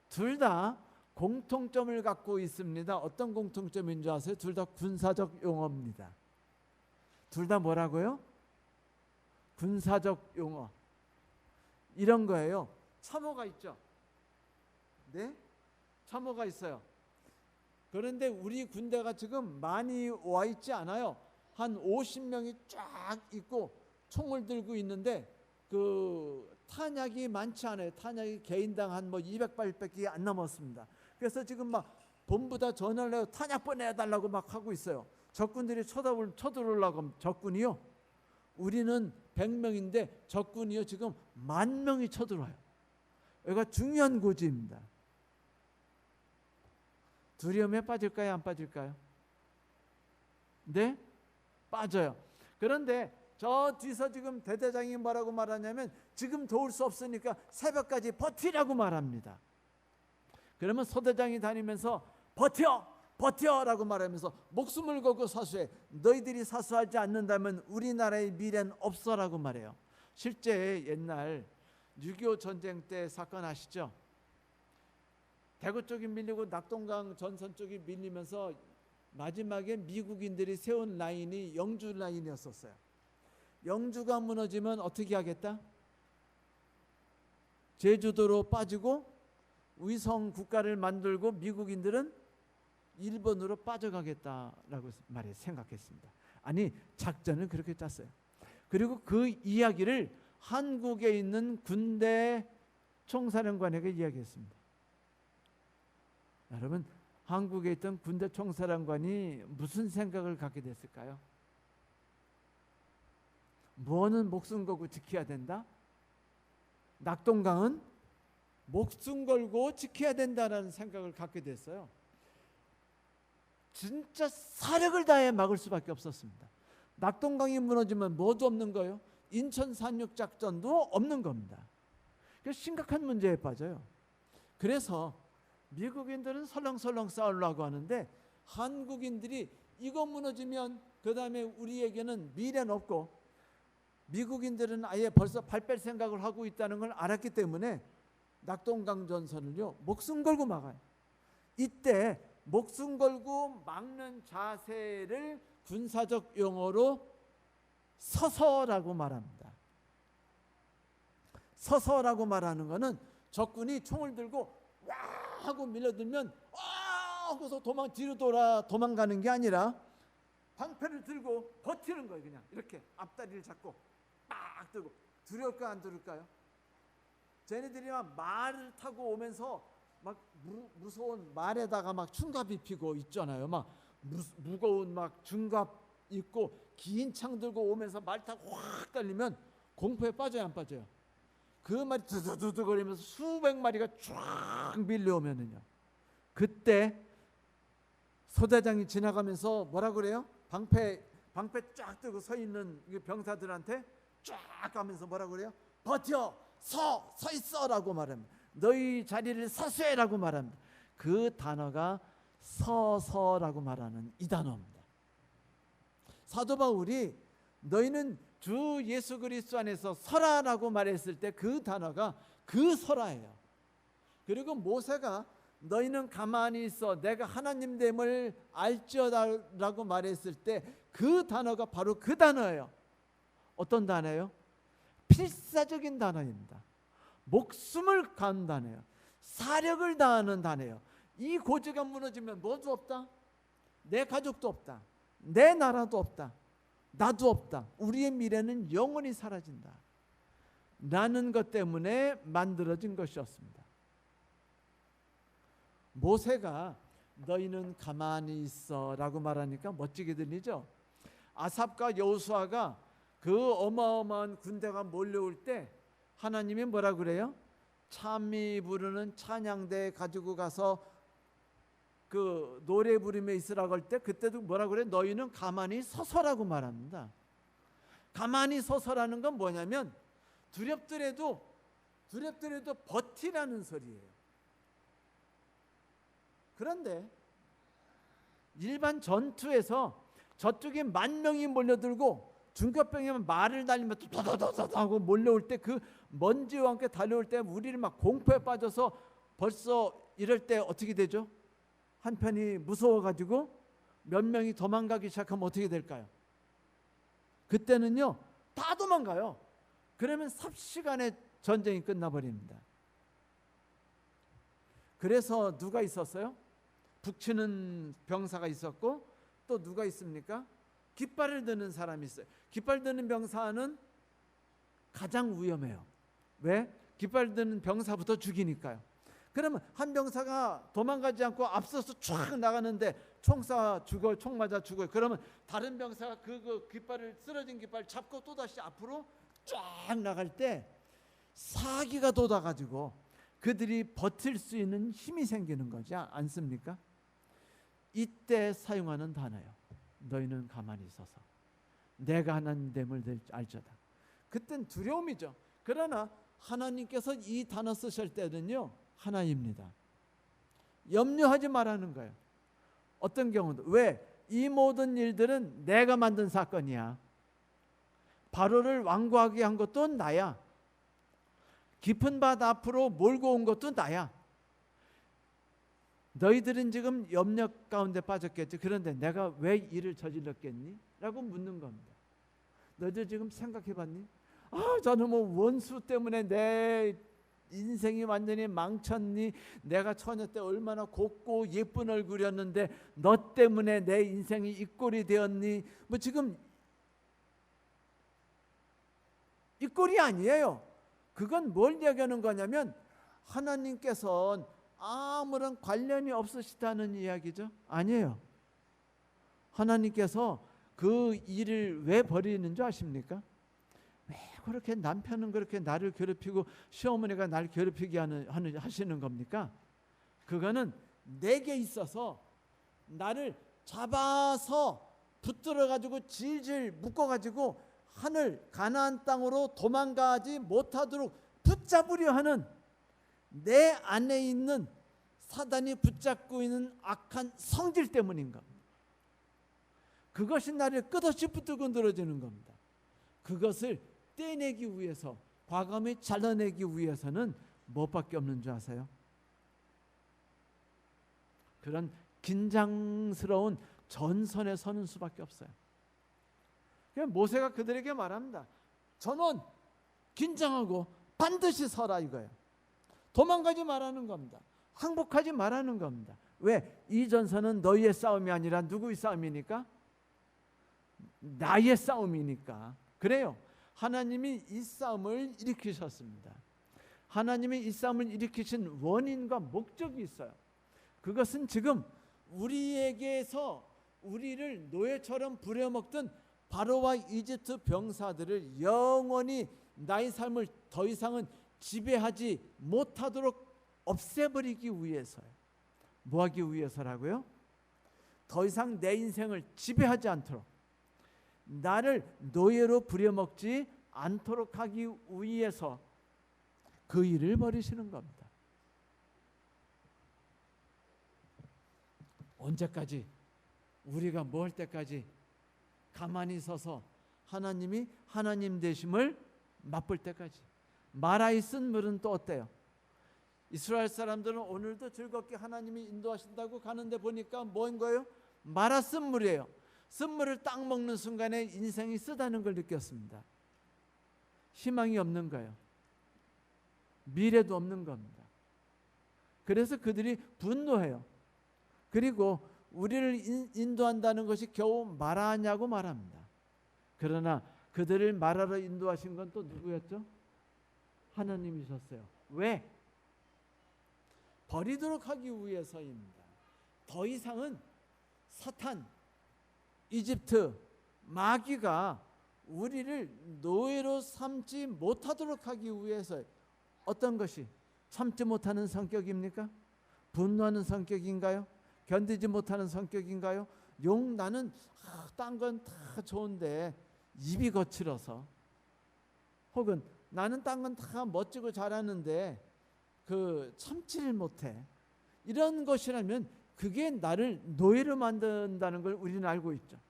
둘 다 공통점을 갖고 있습니다. 어떤 공통점인 줄 아세요? 둘 다 군사적 용어입니다. 둘 다 뭐라고요? 군사적 용어. 이런 거예요. 참호가 있죠. 네? 참호가 있어요. 그런데 우리 군대가 지금 많이 와 있지 않아요. 한 50명이 쫙 있고 총을 들고 있는데 그 탄약이 많지 않아요. 탄약이 개인당 한 뭐 200발밖에 안 남았습니다. 그래서 지금 막 본부 다 전화를 해요. 탄약 보내달라고 막 하고 있어요. 적군들이 쳐들어오려고 하면 적군이요. 우리는 100명인데 적군이요 지금 10,000명이 쳐들어와요. 여기가 중요한 고지입니다. 두려움에 빠질까요? 안 빠질까요? 네? 빠져요. 그런데 저 뒤서 지금 대대장이 뭐라고 말하냐면 지금 도울 수 없으니까 새벽까지 버티라고 말합니다. 그러면 소대장이 다니면서 버텨라고 말하면서 목숨을 걸고 사수해. 너희들이 사수하지 않는다면 우리나라의 미래는 없어라고 말해요. 실제 옛날 6.25 전쟁 때 사건 아시죠? 대구 쪽이 밀리고 낙동강 전선 쪽이 밀리면서 마지막에 미국인들이 세운 라인이 영주 라인이었었어요. 영주가 무너지면 어떻게 하겠다? 제주도로 빠지고 위성 국가를 만들고 미국인들은 일본으로 빠져가겠다라고 말해 생각했습니다. 아니 작전을 그렇게 짰어요. 그리고 그 이야기를 한국에 있는 군대 총사령관에게 이야기했습니다. 여러분, 한국에 있던 군대 총사령관이 무슨 생각을 갖게 됐을까요? 뭐는 목숨 걸고 지켜야 된다? 낙동강은 목숨 걸고 지켜야 된다라는 생각을 갖게 됐어요. 진짜 사력을 다해 막을 수밖에 없었습니다. 낙동강이 무너지면 뭐도 없는 거예요. 인천 산육 작전도 없는 겁니다. 그래서 심각한 문제에 빠져요. 그래서 미국인들은 설렁설렁 싸우려고 하는데 한국인들이 이거 무너지면 그 다음에 우리에게는 미래는 없고, 미국인들은 아예 벌써 발 뺄 생각을 하고 있다는 걸 알았기 때문에 낙동강전선을요 목숨 걸고 막아요. 이때 목숨 걸고 막는 자세를 군사적 용어로 서서라고 말합니다. 서서라고 말하는 것은 적군이 총을 들고 와 하고 밀려들면 하고서 뒤로 도망가는 게 아니라 방패를 들고 버티는 거예요. 그냥 이렇게 앞다리를 잡고 빡 들고. 두려울까 안 두려울까요? 쟤네들이 막 말을 타고 오면서 막 무서운 말에다가 막 충갑 입히고 있잖아요. 막 무거운 막 중갑 입고 긴 창 들고 오면서 말 타고 확 달리면 공포에 빠져요, 안 빠져요? 그 말이 두두두두 거리면서 수백 마리가 쫙 밀려오면은요, 그때 소대장이 지나가면서 뭐라 그래요? 방패 쫙 들고 서 있는 병사들한테 쫙 가면서 뭐라 그래요? 버텨, 서 있어라고 말합니다. 너희 자리를 서세라고 말합니다. 그 단어가 서서라고 말하는 이 단어입니다. 사도 바울이 너희는 주 예수 그리스도 안에서 서라라고 말했을 때 그 단어가 그 서라예요. 그리고 모세가 너희는 가만히 있어 내가 하나님 됨을 알지어다라고 말했을 때 그 단어가 바로 그 단어예요. 어떤 단어예요? 필사적인 단어입니다. 목숨을 건 단어예요. 사력을 다하는 단어예요. 이 고지가 무너지면 뭐도 없다. 내 가족도 없다. 내 나라도 없다. 나도 없다. 우리의 미래는 영원히 사라진다. 라는 것 때문에 만들어진 것이었습니다. 모세가 너희는 가만히 있어 라고 말하니까 멋지게 들리죠. 아삽과 여호수아가 그 어마어마한 군대가 몰려올 때 하나님이 뭐라 그래요? 참미 부르는 찬양대 가지고 가서 그 노래 부르며 있으라고 할 때 그때도 뭐라 그래요? 너희는 가만히 서서라고 말합니다. 가만히 서서라는 건 뭐냐면 두렵더라도 버티라는 소리예요. 그런데 일반 전투에서 저쪽에 10,000명이 몰려들고 중갑병이면 말을 달리면 도도도도 하고 몰려올 때 그 먼지와 함께 달려올 때 우리를 막 공포에 빠져서 벌써 이럴 때 어떻게 되죠? 한편이 무서워가지고 몇 명이 도망가기 시작하면 어떻게 될까요? 그때는요 다 도망가요. 그러면 삽시간에 전쟁이 끝나버립니다. 그래서 누가 있었어요? 북치는 병사가 있었고 또 누가 있습니까? 깃발을 드는 사람이 있어요. 깃발 드는 병사는 가장 위험해요. 왜? 깃발 드는 병사부터 죽이니까요. 그러면 한 병사가 도망가지 않고 앞서서 쫙 나가는데 총 쏴 죽어요. 총 맞아 죽어요. 그러면 다른 병사가 그 깃발을 쓰러진 깃발 잡고 또다시 앞으로 쫙 나갈 때 사기가 돋아가지고 그들이 버틸 수 있는 힘이 생기는 거지 않습니까? 이때 사용하는 단어예요. 너희는 가만히 있어서 내가 하나님됨을 알자다. 그땐 두려움이죠. 그러나 하나님께서 이 단어 쓰실 때는요 하나입니다. 염려하지 말라는 거예요. 어떤 경우도 왜? 이 모든 일들은 내가 만든 사건이야. 바로를 왕고하게 한 것도 나야. 깊은 밭 앞으로 몰고 온 것도 나야. 너희들은 지금 염려 가운데 빠졌겠지. 그런데 내가 왜 일을 저질렀겠니? 라고 묻는 겁니다. 너희들 지금 생각해봤니? 저는 뭐 원수 때문에 내 인생이 완전히 망쳤니? 내가 처녀 때 얼마나 곱고 예쁜 얼굴이었는데 너 때문에 내 인생이 이 꼴이 되었니? 뭐 지금 이 꼴이 아니에요. 그건 뭘 이야기하는 거냐면 하나님께서는 아무런 관련이 없으시다는 이야기죠. 아니에요. 하나님께서 그 일을 왜 버리는 줄 아십니까? 왜 그렇게 남편은 그렇게 나를 괴롭히고 시어머니가 나를 괴롭히게 하시는 겁니까? 그거는 내게 있어서 나를 잡아서 붙들어 가지고 질질 묶어 가지고 하늘 가나안 땅으로 도망가지 못하도록 붙잡으려 하는 내 안에 있는 사단이 붙잡고 있는 악한 성질 때문인 겁니다. 그것이 나를 끝없이 붙들고 늘어지는 겁니다. 그것을 떼내기 위해서, 과감히 잘라내기 위해서는 무엇밖에 없는 줄 아세요? 그런 긴장스러운 전선에 서는 수밖에 없어요. 그냥 모세가 그들에게 말합니다. 전원 긴장하고 반드시 서라 이거예요. 도망가지 말라는 겁니다. 항복하지 말라는 겁니다. 왜? 이 전선은 너희의 싸움이 아니라 누구의 싸움이니까? 나의 싸움이니까. 그래요. 하나님이 이 싸움을 일으키셨습니다. 하나님이 이 싸움을 일으키신 원인과 목적이 있어요. 그것은 지금 우리에게서 우리를 노예처럼 부려먹던 바로와 이집트 병사들을 영원히 나의 삶을 더 이상은 지배하지 못하도록 없애버리기 위해서요. 뭐하기 위해서라고요? 더 이상 내 인생을 지배하지 않도록, 나를 노예로 부려먹지 않도록 하기 위해서 그 일을 벌이시는 겁니다. 언제까지? 우리가 뭐 할 때까지 가만히 서서 하나님이 하나님 되심을 맛볼 때까지. 마라에 쓴 물은 또 어때요? 이스라엘 사람들은 오늘도 즐겁게 하나님이 인도하신다고 가는데 보니까 뭐인 거예요? 마라 쓴 물이에요. 쓴 물을 딱 먹는 순간에 인생이 쓰다는 걸 느꼈습니다. 희망이 없는 거예요. 미래도 없는 겁니다. 그래서 그들이 분노해요. 그리고 우리를 인도한다는 것이 겨우 마라냐고 말합니다. 그러나 그들을 마라로 인도하신 건 또 누구였죠? 하나님이셨어요. 왜? 버리도록 하기 위해서입니다. 더 이상은 사탄, 이집트, 마귀가 우리를 노예로 삼지 못하도록 하기 위해서. 어떤 것이 참지 못하는 성격입니까? 분노하는 성격인가요? 견디지 못하는 성격인가요? 나는 딴 건 다 좋은데 입이 거칠어서, 혹은 나는 딴 건 다 멋지고 잘하는데 참지를 못해. 이런 것이라면 그게 나를 노예로 만든다는 걸 우리는 알고 있죠.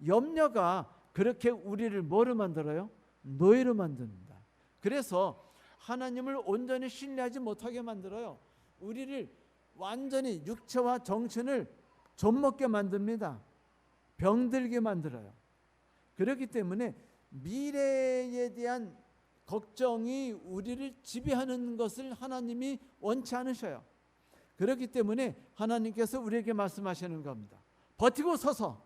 염려가 그렇게 우리를 뭐로 만들어요? 노예로 만듭니다. 그래서 하나님을 온전히 신뢰하지 못하게 만들어요. 우리를 완전히 육체와 정신을 좀먹게 만듭니다. 병들게 만들어요. 그렇기 때문에 미래에 대한 걱정이 우리를 지배하는 것을 하나님이 원치 않으셔요. 그렇기 때문에 하나님께서 우리에게 말씀하시는 겁니다. 버티고 서서,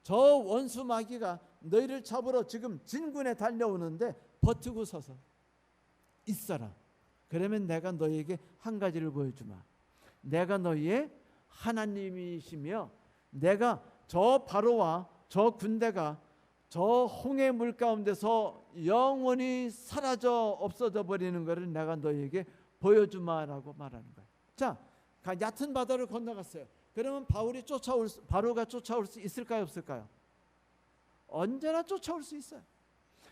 저 원수 마귀가 너희를 잡으러 지금 진군에 달려오는데 버티고 서서 있어라. 그러면 내가 너희에게 한 가지를 보여주마. 내가 너희의 하나님이시며, 내가 저 바로와 저 군대가 저 홍해 물 가운데서 영원히 사라져 없어져 버리는 것을 내가 너희에게 보여주마라고 말하는 거예요. 자, 얕은 바다를 건너갔어요. 그러면 바로가 쫓아올 수 있을까요, 없을까요? 언제나 쫓아올 수 있어요.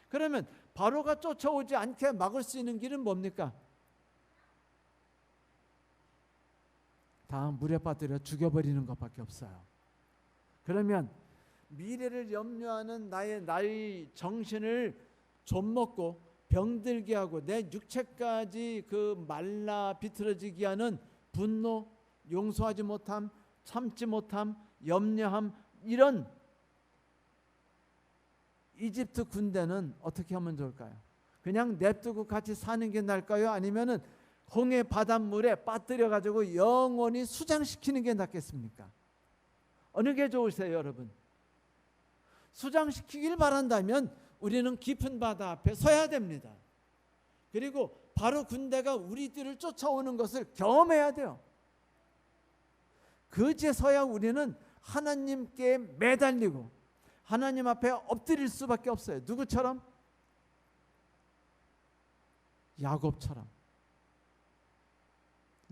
그러면 바로가 쫓아오지 않게 막을 수 있는 길은 뭡니까? 다 물에 빠뜨려 죽여버리는 것밖에 없어요. 그러면 미래를 염려하는 나의 정신을 좀먹고 병들게 하고 내 육체까지 말라 비틀어지게 하는 분노, 용서하지 못함, 참지 못함, 염려함, 이런 이집트 군대는 어떻게 하면 좋을까요? 그냥 냅두고 같이 사는 게 나을까요? 아니면은 홍해 바닷물에 빠뜨려 가지고 영원히 수장시키는 게 낫겠습니까? 어느 게 좋으세요, 여러분? 수장시키길 바란다면 우리는 깊은 바다 앞에 서야 됩니다. 그리고 바로 군대가 우리들을 쫓아오는 것을 경험해야 돼요. 그제서야 우리는 하나님께 매달리고 하나님 앞에 엎드릴 수밖에 없어요. 누구처럼? 야곱처럼.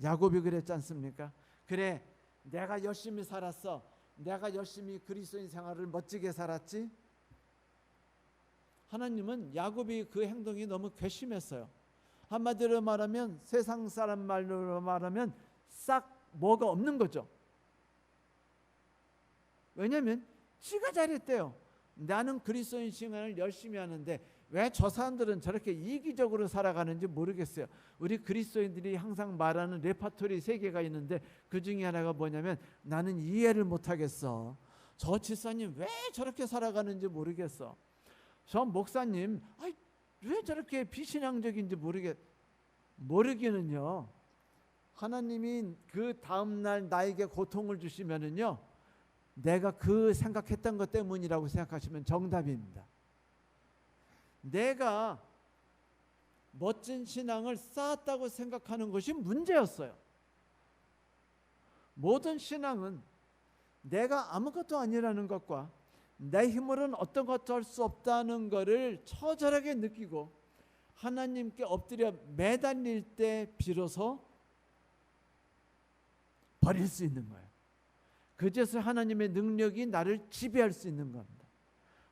야곱이 그랬지 않습니까? 그래, 내가 열심히 살았어. 내가 열심히 그리스도인 생활을 멋지게 살았지. 하나님은 야곱이 그 행동이 너무 괘씸했어요. 한마디로 말하면, 세상 사람 말로 말하면 싹 뭐가 없는 거죠. 왜냐하면 지가 잘했대요. 나는 그리스도인 생활을 열심히 하는데 왜 저 사람들은 저렇게 이기적으로 살아가는지 모르겠어요. 우리 그리스도인들이 항상 말하는 레파토리 3개가 있는데 그 중에 하나가 뭐냐면 나는 이해를 못하겠어. 저 집사님 왜 저렇게 살아가는지 모르겠어. 저 목사님 왜 저렇게 비신앙적인지 모르기는요. 하나님이 그 다음날 나에게 고통을 주시면은요, 내가 그 생각했던 것 때문이라고 생각하시면 정답입니다. 내가 멋진 신앙을 쌓았다고 생각하는 것이 문제였어요. 모든 신앙은 내가 아무것도 아니라는 것과 내 힘으로는 어떤 것도 할 수 없다는 것을 처절하게 느끼고 하나님께 엎드려 매달릴 때 비로소 버릴 수 있는 거예요. 그제서 하나님의 능력이 나를 지배할 수 있는 겁니다.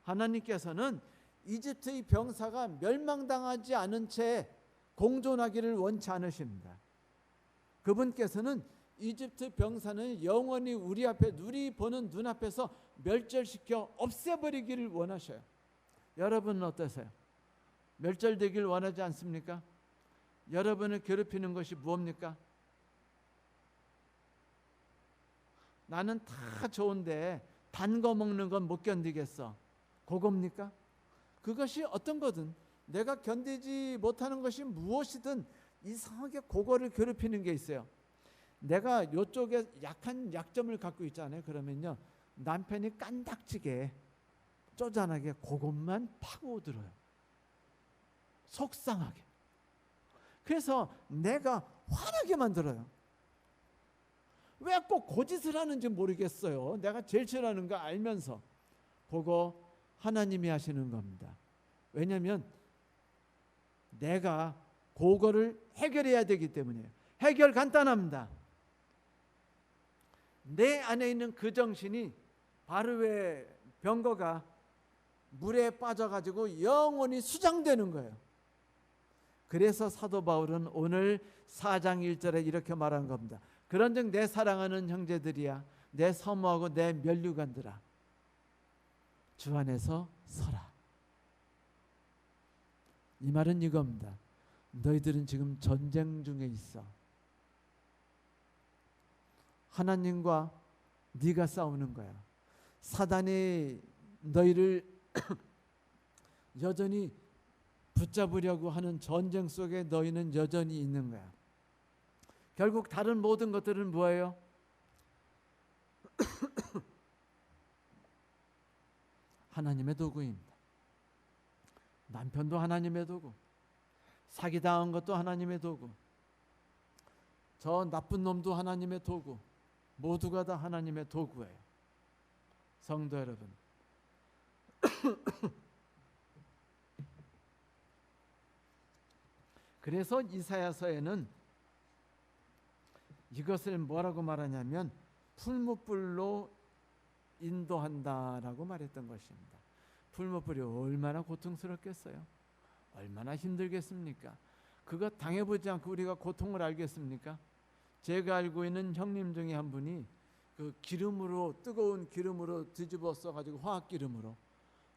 하나님께서는 이집트의 병사가 멸망당하지 않은 채 공존하기를 원치 않으십니다. 그분께서는 이집트 병사는 영원히 우리 보는 눈앞에서 멸절시켜 없애버리기를 원하셔요. 여러분은 어떠세요? 멸절되길 원하지 않습니까? 여러분을 괴롭히는 것이 무엇입니까? 나는 다 좋은데 단 거 먹는 건 못 견디겠어. 그겁니까? 그것이 어떤 거든 내가 견디지 못하는 것이 무엇이든 이상하게 그거를 괴롭히는 게 있어요. 내가 이쪽에 약한 약점을 갖고 있잖아요. 그러면요, 남편이 깐닥지게 쪼잔하게 그것만 파고들어요. 속상하게. 그래서 내가 화나게 만들어요. 왜 꼭 고짓을 하는지 모르겠어요. 내가 제일 싫어하는 거 알면서. 그거 하나님이 하시는 겁니다. 왜냐하면 내가 그거를 해결해야 되기 때문이에요. 해결 간단합니다. 내 안에 있는 그 정신이 바로의 병거가 물에 빠져가지고 영원히 수장되는 거예요. 그래서 사도 바울은 오늘 4장 1절에 이렇게 말한 겁니다. 그런즉 내 사랑하는 형제들이야, 내 사모하고 내 면류관들아, 주 안에서 서라. 이 말은 이겁니다. 너희들은 지금 전쟁 중에 있어. 하나님과 네가 싸우는 거야. 사단이 너희를 여전히 붙잡으려고 하는 전쟁 속에 너희는 여전히 있는 거야. 결국 다른 모든 것들은 뭐예요? 하나님의 도구입니다. 남편도 하나님의 도구, 사기당한 것도 하나님의 도구, 저 나쁜 놈도 하나님의 도구, 모두가 다 하나님의 도구예요. 성도 여러분, 그래서 이사야서에는 이것을 뭐라고 말하냐면 풀무불로 인도한다라고 말했던 것입니다. 풀무불이 얼마나 고통스럽겠어요? 얼마나 힘들겠습니까? 그거 당해보지 않고 우리가 고통을 알겠습니까? 제가 알고 있는 형님 중에 한 분이 그 기름으로, 뜨거운 기름으로 뒤집어 써가지고 화학 기름으로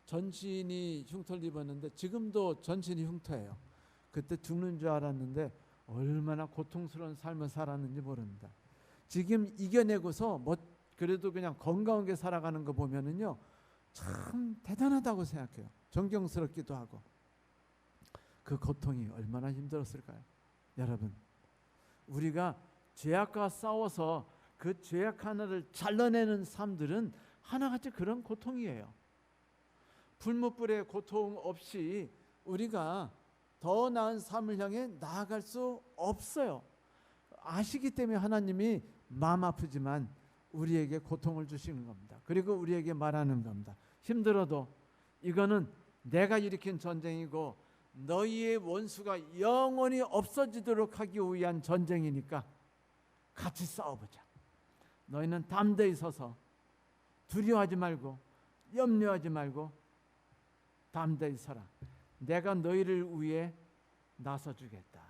전신이 흉터를 입었는데 지금도 전신이 흉터예요. 그때 죽는 줄 알았는데 얼마나 고통스러운 삶을 살았는지 모릅니다. 지금 이겨내고서 그래도 그냥 건강하게 살아가는 거 보면은요, 참 대단하다고 생각해요. 존경스럽기도 하고. 그 고통이 얼마나 힘들었을까요? 여러분, 우리가 죄악과 싸워서 그 죄악 하나를 잘라내는 삶들은 하나같이 그런 고통이에요. 풀무불의 고통 없이 우리가 더 나은 삶을 향해 나아갈 수 없어요. 아시기 때문에 하나님이 마음 아프지만 우리에게 고통을 주시는 겁니다. 그리고 우리에게 말하는 겁니다. 힘들어도 이거는 내가 일으킨 전쟁이고 너희의 원수가 영원히 없어지도록 하기 위한 전쟁이니까 같이 싸워보자. 너희는 담대히 서서 두려워하지 말고 염려하지 말고 담대히 서라. 내가 너희를 위해 나서주겠다.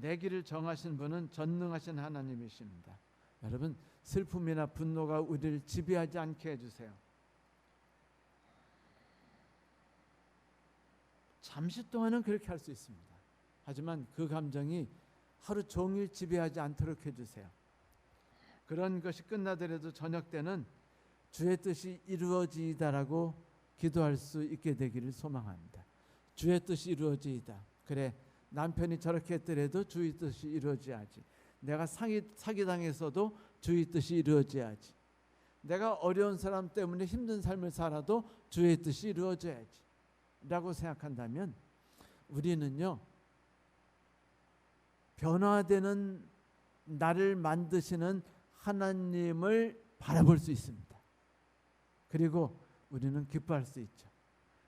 내 길을 정하신 분은 전능하신 하나님이십니다. 여러분, 슬픔이나 분노가 우리를 지배하지 않게 해주세요. 잠시 동안은 그렇게 할 수 있습니다. 하지만 그 감정이 하루 종일 지배하지 않도록 해주세요. 그런 것이 끝나더라도 저녁 때는 주의 뜻이 이루어지이다라고 기도할 수 있게 되기를 소망합니다. 주의 뜻이 이루어지이다. 그래, 남편이 저렇게 했더라도 주의 뜻이 이루어져야지. 내가 사기당했어도 주의 뜻이 이루어져야지. 내가 어려운 사람 때문에 힘든 삶을 살아도 주의 뜻이 이루어져야지 라고 생각한다면 우리는요, 변화되는 나를 만드시는 하나님을 바라볼 수 있습니다. 그리고 우리는 기뻐할 수 있죠.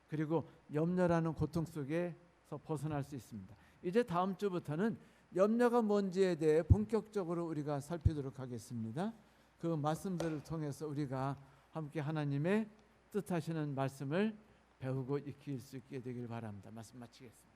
그리고 염려라는 고통 속에서 벗어날 수 있습니다. 이제 다음 주부터는 염려가 뭔지에 대해 본격적으로 우리가 살피도록 하겠습니다. 그 말씀들을 통해서 우리가 함께 하나님의 뜻하시는 말씀을 배우고 익힐 수 있게 되길 바랍니다. 말씀 마치겠습니다.